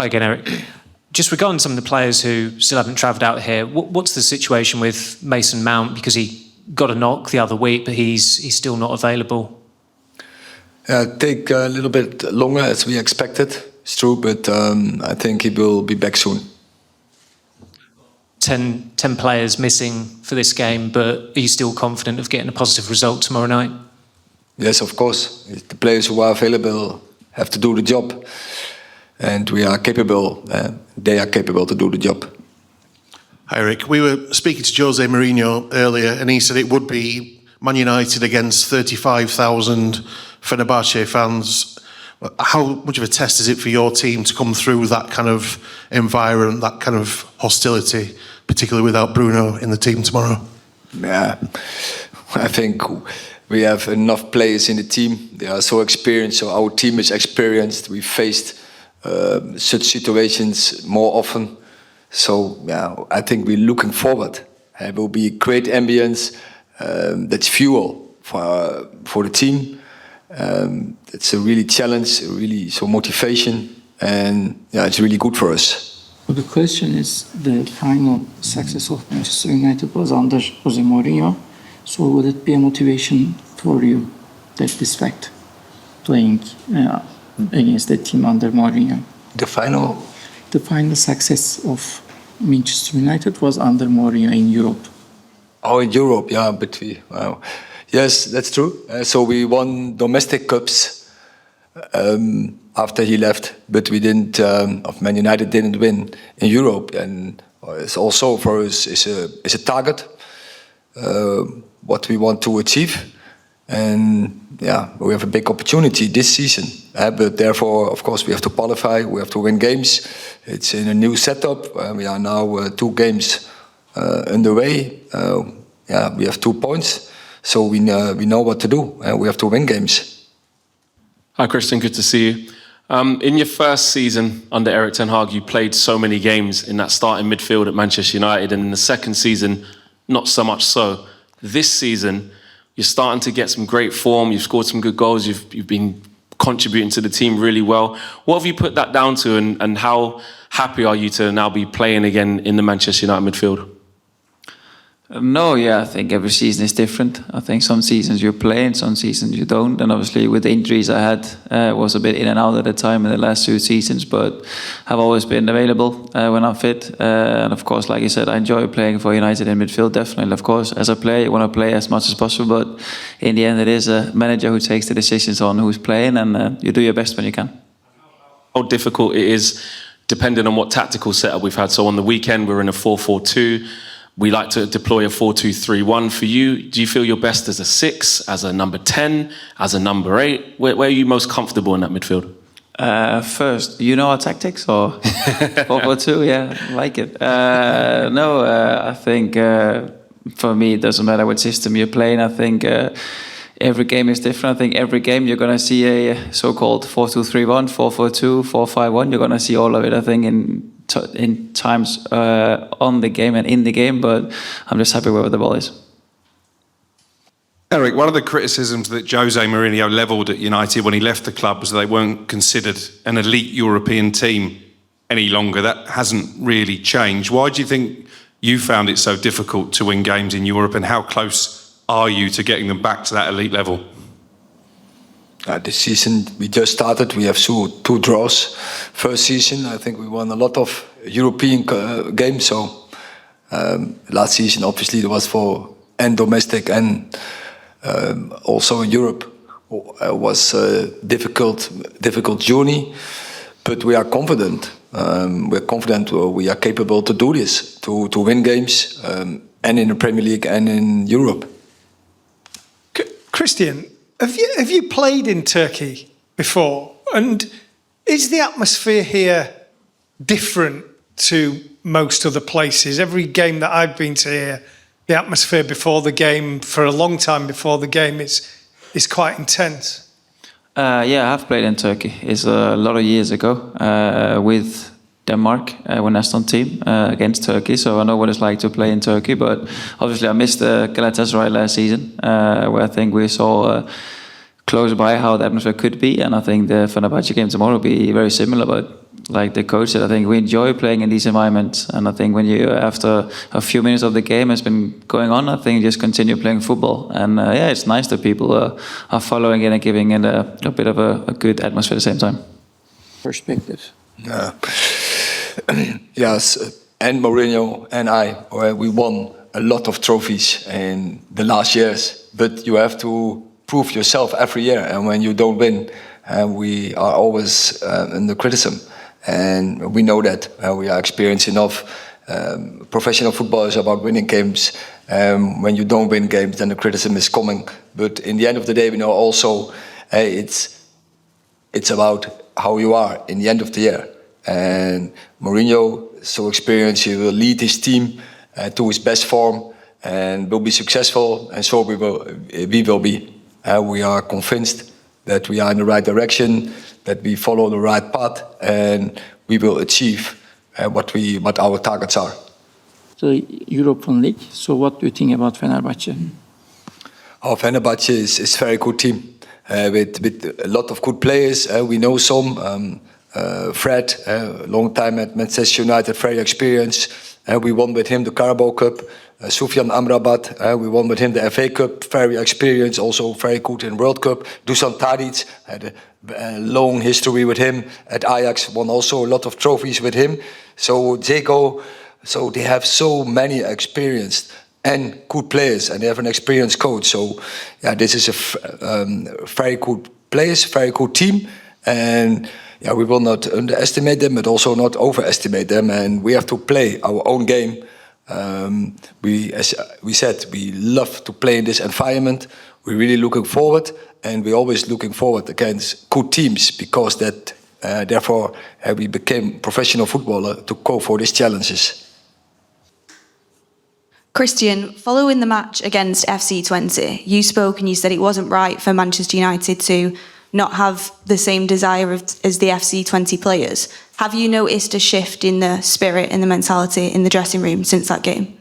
Hi again, Erik. Just regarding some of the players who still haven't travelled out here, what's the situation with Mason Mount? Because he got a knock the other week, but he's still not available. Take a little bit longer as we expected. It's true, but I think he will be back soon. 10 players missing for this game, but are you still confident of getting a positive result tomorrow night? Yes, of course. The players who are available have to do the job. And we are capable, they are capable to do the job. Hi Erik, we were speaking to Jose Mourinho earlier and he said it would be Man United against 35,000 Fenerbahce fans. How much of a test is it for your team to come through that kind of environment, that kind of hostility, particularly without Bruno in the team tomorrow? Yeah, I think we have enough players in the team. They are so experienced, so our team is experienced. We faced such situations more often. So yeah, I think we're looking forward. It will be great ambience. That's fuel for the team. It's a really challenge, really so motivation, and yeah, it's really good for us. Well, the question is, the final success of Manchester United was under Jose Mourinho. So would it be a motivation for you, this fact, playing against the team under Mourinho? The final Success of Manchester United was under Mourinho in Europe. Oh, in Europe, yeah, but yes, that's true. So we won domestic cups after he left, but we didn't. Man United didn't win in Europe, and it's also for us is a target what we want to achieve. And yeah, we have a big opportunity this season. But therefore, of course, we have to qualify. We have to win games. It's in a new setup. We are now 2 games underway. Yeah, we have 2 points, so we know what to do. We have to win games. Hi, Christian. Good to see you. In your first season under Erik ten Hag, you played so many games in that starting midfield at Manchester United, and in the second season, not so much so. This season, you're starting to get some great form. You've scored some good goals. You've been contributing to the team really well. What have you put that down to, and how happy are you to now be playing again in the Manchester United midfield? No, yeah, I think every season is different. I think some seasons you play and some seasons you don't. And obviously with the injuries I had, was a bit in and out at the time in the last 2 seasons, but I've always been available when I'm fit. And of course, like you said, I enjoy playing for United in midfield, definitely. Of course, as a player, you want to play as much as possible, but in the end, it is a manager who takes the decisions on who's playing, and you do your best when you can. How difficult it is, depending on what tactical setup we've had. So on the weekend, we're in a 4-4-2. We like to deploy a 4-2-3-1. For you, do you feel you're best as a 6, as a number 10, as a number 8? Where are you most comfortable in that midfield? First, you know our tactics, or 4-4-2? Yeah, I like it. I think for me, it doesn't matter what system you're playing. I think every game is different. I think every game you're going to see a so-called 4-2-3-1, 4-4-2, 4-5-1. You're going to see all of it, I think, in times on the game and in the game, but I'm just happy where the ball is. Erik, one of the criticisms that Jose Mourinho levelled at United when he left the club was that they weren't considered an elite European team any longer. That hasn't really changed. Why do you think you found it so difficult to win games in Europe, and how close are you to getting them back to that elite level? This season we just started. We have 2 draws. First season, I think we won a lot of European games. So last season, obviously, it was for domestic and also in Europe. Was a difficult journey, but we are confident. We're confident we are capable to do this, to win games, and in the Premier League and in Europe. Christian, have you played in Turkey before? And is the atmosphere here different to most other places? Every game that I've been to here, the atmosphere before the game, for a long time before the game, is quite intense. Yeah, I have played in Turkey. It's a lot of years ago with Denmark, our national team, against Turkey. So I know what it's like to play in Turkey. But obviously I missed Galatasaray last season, where I think we saw close by how the atmosphere could be. And I think the Fenerbahce game tomorrow will be very similar. But like the coach said, I think we enjoy playing in these environments. And I think when you, after a few minutes of the game has been going on, I think just continue playing football. And yeah, it's nice that people are following it and giving it a bit of a good atmosphere at the same time. Perspective. Yes, and Mourinho and we won a lot of trophies in the last years. But you have to prove yourself every year. And when you don't win, we are always under criticism. And we know that we are experienced enough. Professional football is about winning games. When you don't win games, then the criticism is coming. But in the end of the day, we know also it's about how you are in the end of the year. And Mourinho, so experienced, he will lead his team to his best form and will be successful. And so we will be. We are convinced that we are in the right direction, that we follow the right path, and we will achieve what our targets are. The European League. So what do you think about Fenerbahce? Our Fenerbahce is a very good team with a lot of good players. We know some. Fred, long time at Manchester United, very experienced. We won with him the Carabao Cup. Soufiane Amrabat, we won with him the FA Cup, very experienced, also very good in World Cup. Dusan Tadic had a long history with him at Ajax, won also a lot of trophies with him. So they have so many experienced and good players, and they have an experienced coach. So yeah, this is a very good players, very good team, and yeah, we will not underestimate them, but also not overestimate them. And we have to play our own game. As we said, we love to play in this environment. We're really looking forward, and we're always looking forward against good teams because that, therefore, we became professional footballer to go for these challenges. Christian, following the match against FC Twente, you spoke and you said it wasn't right for Manchester United to not have the same desire as the FC Twente players. Have you noticed a shift in the spirit and the mentality in the dressing room since that game?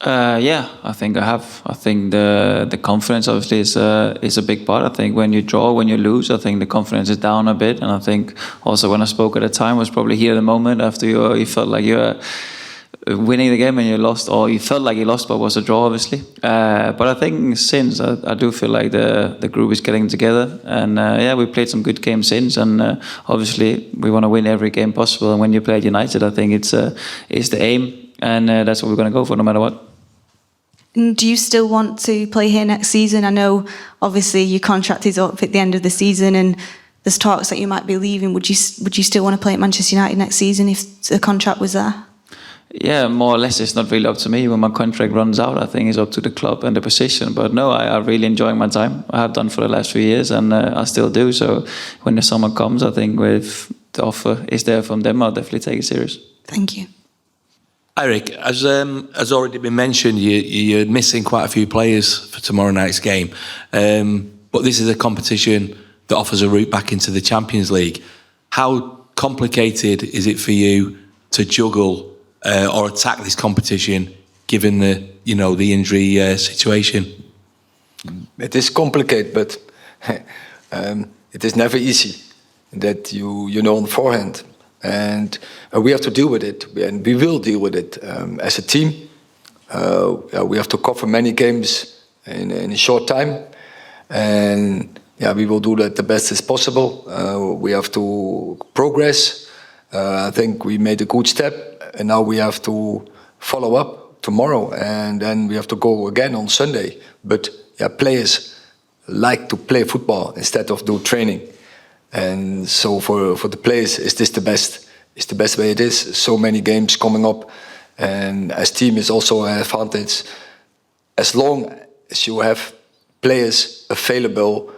Yeah, I think I have. I think the confidence obviously is a big part. I think when you draw, when you lose, I think the confidence is down a bit. And I think also when I spoke at the time was probably here at the moment after you felt like you were winning the game and you lost, or you felt like you lost, but it was a draw, obviously. But I think since, I do feel like the group is getting together, and yeah, we played some good games since, and obviously we want to win every game possible. And when you play at United, I think it's the aim, and that's what we're going to go for, no matter what. Do you still want to play here next season? I know, obviously, your contract is up at the end of the season, and there's talks that you might be leaving. Would you still want to play at Manchester United next season if the contract was there? Yeah, more or less it's not really up to me. When my contract runs out, I think it's up to the club and the position. But no, I'm really enjoying my time. I have done for the last few years, and I still do. So when the summer comes, I think if the offer is there from them, I'll definitely take it serious. Thank you. Erik, as already been mentioned, you're missing quite a few players for tomorrow night's game. But this is a competition that offers a route back into the Champions League. How complicated is it for you to juggle or attack this competition, given the injury situation? It is complicated, but it is never easy. That you know on forehand, and we have to deal with it, and we will deal with it as a team. We have to cover many games in a short time, and yeah, we will do that the best as possible. We have to progress. I think we made a good step. And now we have to follow up tomorrow, and then we have to go again on Sunday. But yeah, players like to play football instead of do training, and so for the players, is this the best? It's the best way it is. So many games coming up, and as team is also an advantage. As long as you have players available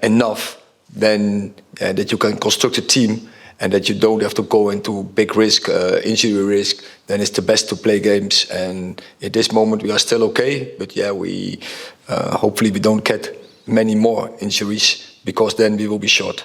enough, then that you can construct a team. And that you don't have to go into big risk, injury risk, then it's the best to play games. And at this moment, we are still okay. But yeah, hopefully we don't get many more injuries, because then we will be short.